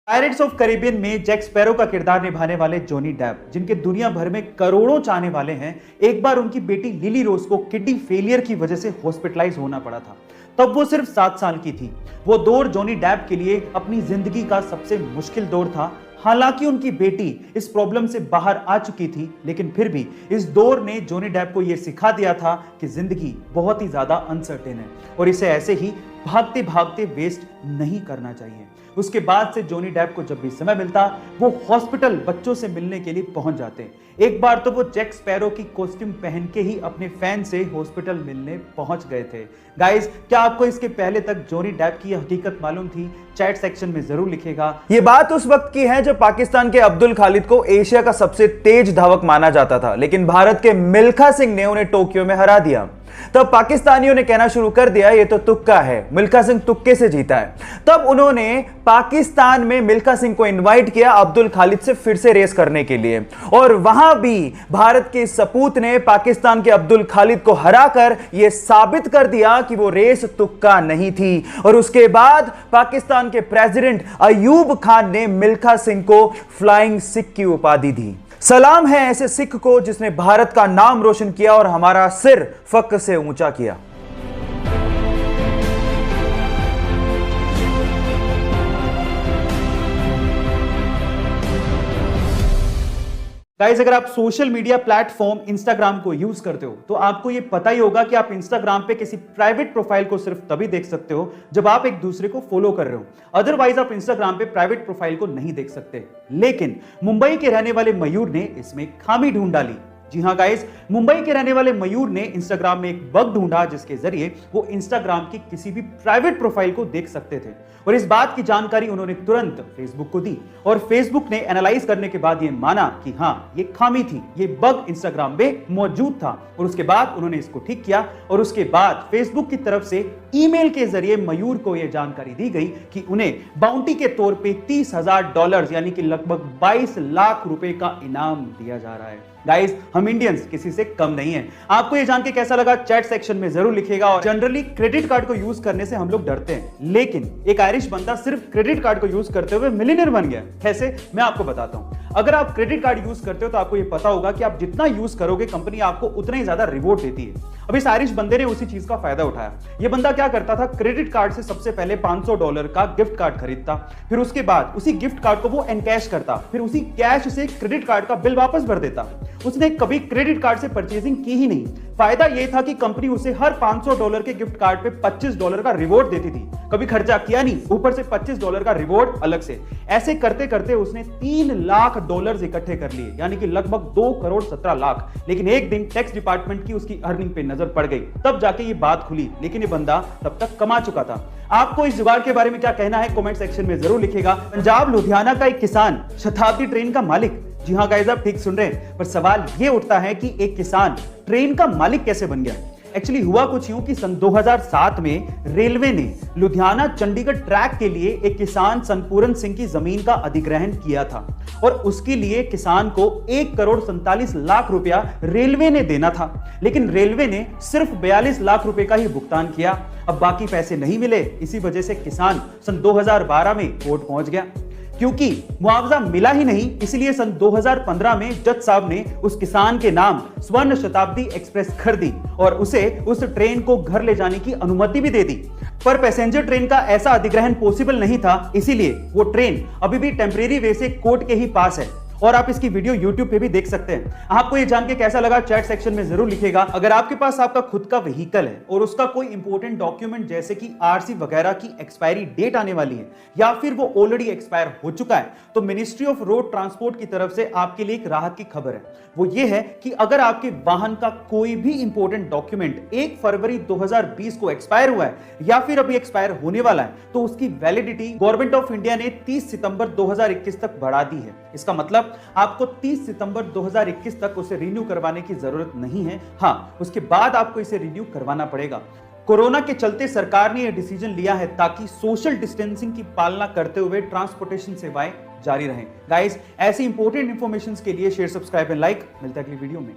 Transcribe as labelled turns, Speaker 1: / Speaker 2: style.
Speaker 1: Pirates of Caribbean में Jack sparrow का किरदार निभाने वाले जॉनी डेप, जिनके दुनिया भर में करोड़ों चाहने वाले हैं, एक बार उनकी बेटी लिली रोज को किडनी फेलियर की वजह से हॉस्पिटलाइज होना पड़ा था। तब वो सिर्फ 7 साल की थी। वो दौर जॉनी डेप के लिए अपनी जिंदगी का सबसे मुश्किल दौर था। हालांकि उनकी बेटी इस प्रॉब्लम से बाहर आ चुकी थी, लेकिन फिर भी इस दौर ने जॉनी डेप को यह सिखा दिया था कि जिंदगी बहुत ही ज्यादा अनसर्टेन है और इसे ऐसे ही भागते भागते वेस्ट नहीं करना चाहिए। उसके बाद से जॉनी डेप को जब भी समय मिलता, वो हॉस्पिटल बच्चों से मिलने के लिए पहुंच जाते। एक बार तो वो जैक स्पैरो की कॉस्ट्यूम पहन के ही अपने फैन से हॉस्पिटल मिलने पहुंच गए थे। गाइस, क्या आपको इसके पहले तक जॉनी डेप की हकीकत मालूम थी? चैट सेक्शन में जरूर लिखेगा।
Speaker 2: ये बात उस वक्त की है जब पाकिस्तान के अब्दुल खालिद को एशिया का सबसे तेज धावक माना जाता था, लेकिन भारत के मिल्खा सिंह ने उन्हें टोक्यो में हरा दिया। तब पाकिस्तानियों ने कहना शुरू कर दिया, ये तो तुक्का है, मिल्खा सिंह तुक्के से जीता है। तब उन्होंने पाकिस्तान में मिल्खा सिंह को इनवाइट किया अब्दुल खालिद से फिर से रेस करने के लिए, और वहां भी भारत के सपूत ने पाकिस्तान के अब्दुल खालिद को हराकर यह साबित कर दिया कि वो रेस तुक्का नहीं थी। और उसके बाद पाकिस्तान के प्रेसिडेंट अयूब खान ने मिल्खा सिंह को फ्लाइंग सिख की उपाधि दी। सलाम है ऐसे सिख को जिसने भारत का नाम रोशन किया और हमारा सिर फक्र से ऊंचा किया।
Speaker 1: गाइस, अगर आप सोशल मीडिया प्लेटफॉर्म इंस्टाग्राम को यूज करते हो तो आपको यह पता ही होगा कि आप इंस्टाग्राम पे किसी प्राइवेट प्रोफाइल को सिर्फ तभी देख सकते हो जब आप एक दूसरे को फॉलो कर रहे हो। अदरवाइज आप इंस्टाग्राम पे प्राइवेट प्रोफाइल को नहीं देख सकते। लेकिन मुंबई के रहने वाले मयूर ने इसमें खामी ढूंढ डाली। जी हां गाइस, मुंबई के रहने वाले मयूर ने इंस्टाग्राम में एक बग ढूंढा जिसके जरिए वो इंस्टाग्राम की किसी भी प्राइवेट प्रोफाइल को देख सकते थे, और इस बात की जानकारी उन्होंने तुरंत फेसबुक को दी। और फेसबुक ने एनालाइज करने के बाद ये माना कि हां, ये खामी थी, ये बग इंस्टाग्राम में मौजूद था, और उसके बाद उन्होंने इसको ठीक किया। और उसके बाद फेसबुक की तरफ से ईमेल के जरिए मयूर को यह जानकारी दी गई कि उन्हें बाउंटी के तौर पे $30,000 यानी कि लगभग 22 लाख रुपए का इनाम दिया जा रहा है। गाइस, हम इंडियंस किसी से कम नहीं है। आपको ये जान के कैसा लगा चैट सेक्शन में जरूर लिखेगा। और जनरली क्रेडिट कार्ड को यूज करने से हम लोग डरते हैं, लेकिन एक आयरिश बंदा सिर्फ क्रेडिट कार्ड को यूज करते हुए मिलियनेयर बन गया। कैसे? मैं आपको बताता हूं। अगर आप क्रेडिट कार्ड यूज करते हो तो आपको ये पता होगा कि आप जितना यूज करोगे कंपनी आपको उतना ही ज्यादा रिवॉर्ड देती है। अब इस आयरिश बंदे ने उसी चीज का फायदा उठाया। ये बंदा क्या करता था, क्रेडिट कार्ड से सबसे पहले $500 का गिफ्ट कार्ड खरीदता, फिर उसके बाद उसी गिफ्ट कार्ड को वो एनकैश करता, फिर उसी कैश से क्रेडिट कार्ड का बिल वापस भर देता। उसने कभी क्रेडिट कार्ड से परचेजिंग की ही नहीं। फायदा यह था कि कंपनी उसे हर $500 के गिफ्ट कार्ड पे $25 का रिवॉर्ड देती थी। कभी खर्चा किया नहीं, ऊपर से $25 का रिवॉर्ड अलग से। ऐसे करते करते उसने $3 लाख इकट्ठे कर लिए, यानी कि लगभग 2,17,00,000। लेकिन एक दिन टैक्स डिपार्टमेंट की उसकी अर्निंग पे नजर पड़ गई, तब जाके ये बात खुली। लेकिन ये बंदा तब तक कमा चुका था। आपको इस जुगाड़ के बारे में क्या कहना है कमेंट सेक्शन में जरूर लिखेगा। पंजाब लुधियाना का एक किसान शताब्दी ट्रेन का मालिक। जी हां गाइस, आप ठीक सुन रहे हैं, पर सवाल यह उठता है कि एक किसान ट्रेन का मालिक कैसे बन गया। एक्चुअली हुआ कुछ यूं कि सन 2007 में रेलवे ने लुधियाना चंडीगढ़ ट्रैक के लिए एक किसान सनपूरन सिंह की जमीन का अधिग्रहण किया था, और उसके लिए किसान को 1,47,00,000 रुपया रेलवे ने देना था। लेकिन रेलवे ने सिर्फ 42 लाख रुपए का ही भुगतान किया। अब बाकी पैसे नहीं मिले। इसी वजह से किसान सन 2012 में कोर्ट पहुंच गया। क्योंकि मुआवजा मिला ही नहीं, इसलिए सन 2015 में जज साहब ने उस किसान के नाम स्वर्ण शताब्दी एक्सप्रेस खरीदी और उसे उस ट्रेन को घर ले जाने की अनुमति भी दे दी। पर पैसेंजर ट्रेन का ऐसा अधिग्रहण पॉसिबल नहीं था, इसीलिए वो ट्रेन अभी भी टेम्परेरी वे से कोर्ट के ही पास है, और आप इसकी वीडियो YouTube पे भी देख सकते हैं। आपको ये जान के कैसा लगा चैट सेक्शन में जरूर लिखेगा। अगर आपके पास आपका खुद का व्हीकल है और उसका कोई इंपॉर्टेंट डॉक्यूमेंट जैसे कि आरसी वगैरह की एक्सपायरी डेट आने वाली है, या फिर वो ऑलरेडी एक्सपायर हो चुका है, तो मिनिस्ट्री ऑफ रोड ट्रांसपोर्ट की तरफ से आपके लिए एक राहत की खबर है। वो ये है कि अगर आपके वाहन का कोई भी इंपॉर्टेंट डॉक्यूमेंट 1 फरवरी 2020 को एक्सपायर हुआ है या फिर अभी एक्सपायर होने वाला है, तो उसकी वैलिडिटी गवर्नमेंट ऑफ इंडिया ने 30 सितंबर 2021 तक बढ़ा दी है। इसका मतलब आपको 30 सितंबर 2021 तक उसे रिन्यू करवाने की जरूरत नहीं है। हां, उसके बाद आपको इसे रिन्यू करवाना पड़ेगा। कोरोना के चलते सरकार ने यह डिसीजन लिया है ताकि सोशल डिस्टेंसिंग की पालना करते हुए ट्रांसपोर्टेशन सेवाएं जारी रहें। गाइस, ऐसी इंपॉर्टेंट इंफॉर्मेशन के लिए शेयर, सब्सक्राइब एंड लाइक। मिलता है अगली वीडियो में।